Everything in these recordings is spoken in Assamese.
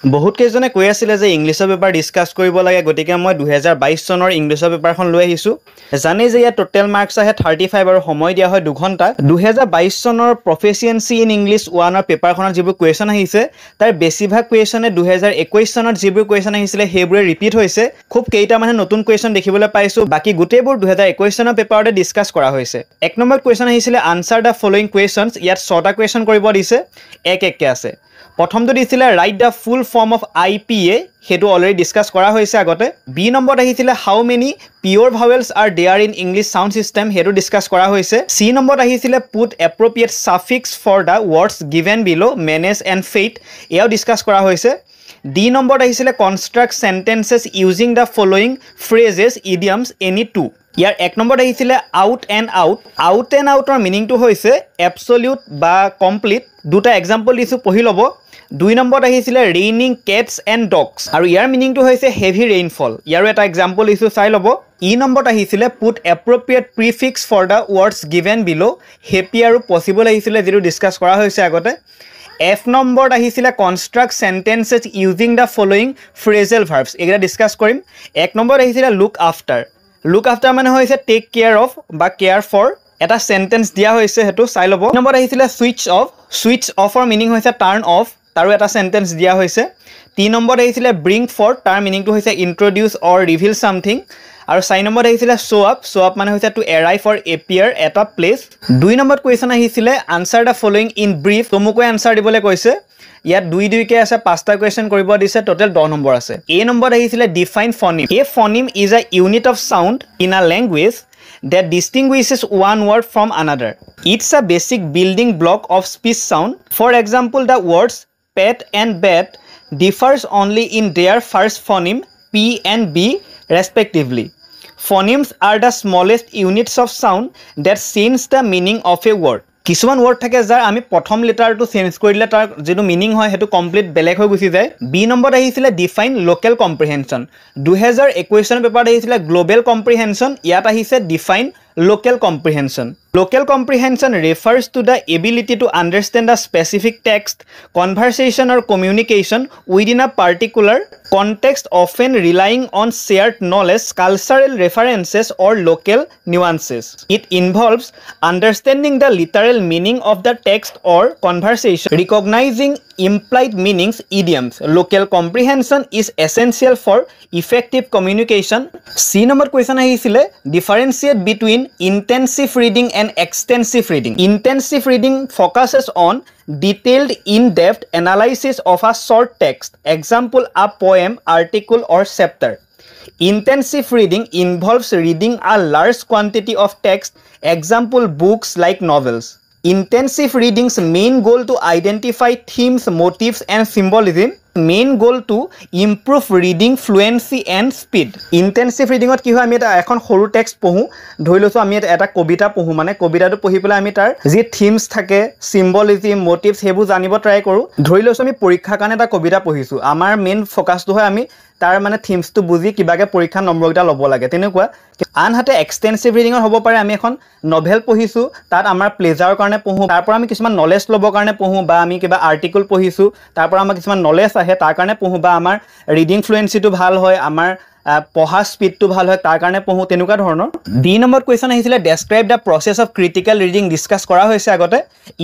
বহুত কেইজনে কৈ আছিলে যে ইংলিছৰ পেপাৰ ডিসকাস কৰিব লাগে গতিকে মই 2022 চনৰ ইংলিছৰ পেপাৰখন লৈ আহিছো জানি যে ইয়াত টোটাল মাৰ্কস আহে 35 আৰু সময় দিয়া হয় 2 ঘণ্টা 2022 চনৰ প্ৰফিচিয়েন্সি ইন ইংলিছ 1 ৰ পেপাৰখনত যিবোৰ কোৱেশ্চন আহিছে তাৰ বেছিভাগ কোৱেশ্চনে 2021 চনত যিবোৰ কোৱেশ্চন আহিছিলে হেবোৰে ৰিপিট হৈছে খুব কেইটা মানে নতুন কোৱেশ্চন দেখিবলৈ পাইছো বাকি গুটেবোৰ 2021 চনৰ পেপাৰতে ডিসকাস কৰা হৈছে এক নম্বৰ কোৱেশ্চন আহিছিলে আনসাৰ দা ফলোইং কোৱেশ্চনস ইয়াত 6টা কোৱেশ্চন কৰিব দিছে এক কে আছে প্ৰথমটো দিছিলে right the full form of IPA হেতু অলৰেডি ডিসকাস কৰা হৈছে আগতে বি নম্বৰ আহিছিলে how many pure vowels are there in English sound system হেতু ডিসকাস কৰা হৈছে সি নম্বৰ আহিছিলে put appropriate suffix for the words given below manage and fate এও ডিসকাস কৰা হৈছে ডি নম্বৰ আহিছিলে construct sentences using the following phrases idioms any two ইয়াৰ এক নম্বৰ আহিছিলে আউট এণ্ড আউটৰ মিনিংটো হৈছে এবসলিউট বা কমপ্লিট দুটা এক্সাম্পল দিছো পঢ়ি লব 2 নম্বৰ আহিছিলে ৰেইনিং ক্যাটস এণ্ড ডগস আৰু ইয়াৰ মিনিংটো হৈছে হেভি ৰেইনফল ইয়াৰ এটা এক্সাম্পল দিছো চাই লব ই নম্বৰ আহিছিলে put appropriate prefix for the words given below happy আৰু পসিবল আহিছিলে যেটো ডিসকাস কৰা হৈছে আগতে F নম্বৰ আহিছিলে construct sentences using the following phrasal verbs এগৰা ডিসকাস কৰিম এক নম্বৰ আহিছিলে লুক আফটাৰ মানে হৈছে টেক কেয়াৰ অফ বা কেয়াৰ ফৰ এটা সেন্টেন্স দিয়া হৈছে হেতু চাই লব নম্বৰ আহিছিলে সুইচ অফৰ মিনিং হৈছে টাৰ্ন অফ তাৰো এটা সেন্টেন্স দিয়া হৈছে 3 নম্বৰ আহিছিলে ব্ৰিং ফৰ তাৰ মিনিংটো হৈছে ইন্ট্ৰোডিউস অৰ ৰিভিল সামথিং আৰু 4 নম্বৰ আহিছিলে শো আপ মানে হৈছে to arrive or appear at a place 2 number question আহিছিলে answer the following in brief তোমোকৈ আনসাৰ দিবলে কৈছে ইয়াত 2 কে আছে 5টা কোৱেশ্চন কৰিব দিছে টোটাল 10 নম্বৰ আছে এ নম্বৰ আহিছিলে define phoneme a phoneme is a unit of sound in a language that distinguishes one word from another. It's a basic building block of speech sound. For example, the words pet and bat differs only in their first phoneme P and B respectively. Phonemes are the smallest units of sound that change the meaning of a word. কিছুমান ওয়ার্ড থাকে যাৰ আমি প্ৰথম লেটাৰটো চেঞ্জ কৰিলে তাৰ যেটো মিনিং হয় হেতু কমপ্লিট বেলেগ হৈ গুছি যায় বি নম্বৰ আহিছিলে ডিফাইন লোকেল কম্প্ৰিহেনশন 2021 চনৰ পেপাৰত আহিছিলে গ্লোবেল কম্প্ৰিহেনশন ইয়াত আহিছে define local comprehension. Local comprehension refers to the ability to understand a specific text, conversation or communication within a particular context, often relying on shared knowledge, cultural references or local nuances. It involves understanding the literal meaning of the text or conversation, recognizing implied meanings, idioms. Local comprehension is essential for effective communication. C number question আহিছিলে differentiate between intensive reading and extensive reading. Intensive reading focuses on detailed in-depth analysis of a short text, example a poem, article or chapter. Intensive reading involves reading a large quantity of text, example books like novels. Intensive reading's main goal to identify themes, motifs and symbolism. Main goal to improve reading fluency and speed. Intensive reading ত কি হয় আমি এটা এখন সৰু টেক্সট পঢ়ো ধৰিলৈছো আমি এটা কবিতা পঢ়ো মানে কবিতাটো পঢ়ি পেলাই আমি তাৰ যি থিমস থাকে সিম্বলিজম মোটিভস হেবু জানিব ট্ৰাই কৰো ধৰিলৈছো আমি পৰীক্ষাৰ কাৰণে এটা কবিতা পঢ়িছো আমাৰ মেইন ফোকাসটো হয় আমি তাৰ মানে থিমসটো বুজি কিবাকে পৰীক্ষা নম্বৰটা ল'ব লাগে তেনেকুৱা আনহাতে এক্সটেনসিভ ৰিডিংৰ হ'ব পাৰে আমি এখন নভেল পঢ়িছো তাত আমাৰ প্লেজাৰৰ কাৰণে পঢ়ো তাৰ পৰা আমি কিছুমান নলেজ ল'ব কাৰণে পঢ়ো বা আমি কিবা আৰ্টিকল পঢ়িছো তাৰ পৰা আমাৰ কিছুমান নলেজ আহে তাৰ কাৰণে পঢ়ো বা আমাৰ ৰিডিং ফ্লুয়েন্সিটো ভাল হয় আমাৰ পঢ়া স্পিডটো ভাল হয় তাৰ কাৰণে পঢ়ো তেনেকুৱা ধৰণৰ বি নম্বৰ কোৱেশ্চন আহিছিলে ডেসক্ৰাইব দা প্ৰসেস অফ ক্ৰিটিক্যাল ৰিডিং ডিসকাস কৰা হৈছে আগতে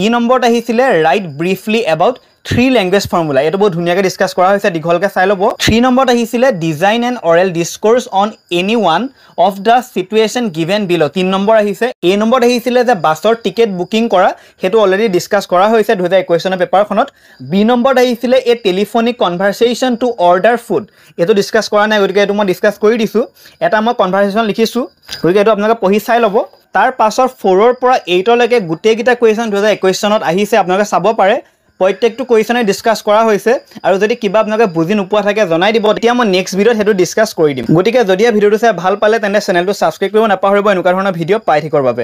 ই নম্বৰত আহিছিলে right briefly about 3 language formula এটো বহুত ধুনিয়াকৈ ডিসকাস কৰা হৈছে দীঘলকৈ চাই লব 3 নম্বৰত আহিছিলে design and oral discourse on any one of the situation given below 3 number আহিছে এ নম্বৰত আহিছিলে যে বাছৰ টিকেট বুকিং কৰা হেতু অলৰেডি ডিসকাস কৰা হৈছে 2021 চনৰ পেপাৰখনত বি নম্বৰত আহিছিলে এ টেলিফোনিক কনভাৰসেচন টু অৰ্ডাৰ ফুড এটো ডিসকাস কৰা নাই গতিকে এটো মই ডিসকাস কৰি দিছো এটা মই কনভাৰসেচন লিখিছো গতিকে এটো আপোনালোকে পঢ়ি চাই লব তাৰ পাছৰ 4 ৰ পৰা 8 লৈকে গুটেকিটা কোৱেশ্চন 2021 চনত আহিছে আপোনালোকে চাব পাৰে প্ৰত্যেকটো কোৱেশ্চনে ডিসকাস কৰা হৈছে আৰু যদি কিবা আপোনালোকে বুজি নোপোৱা থাকে জনাই দিব তেতিয়া মই নেক্সট ভিডিঅত হেতু ডিসকাস কৰি দিম গতিকে যদি ভিডিঅটো চাই ভাল পালে তেনে চেনেলটো সাবস্ক্ৰাইব কৰিব নাপাহৰিব এনেকুৱা ধৰণৰ ভিডিঅ পাই থাকিবৰ বাবে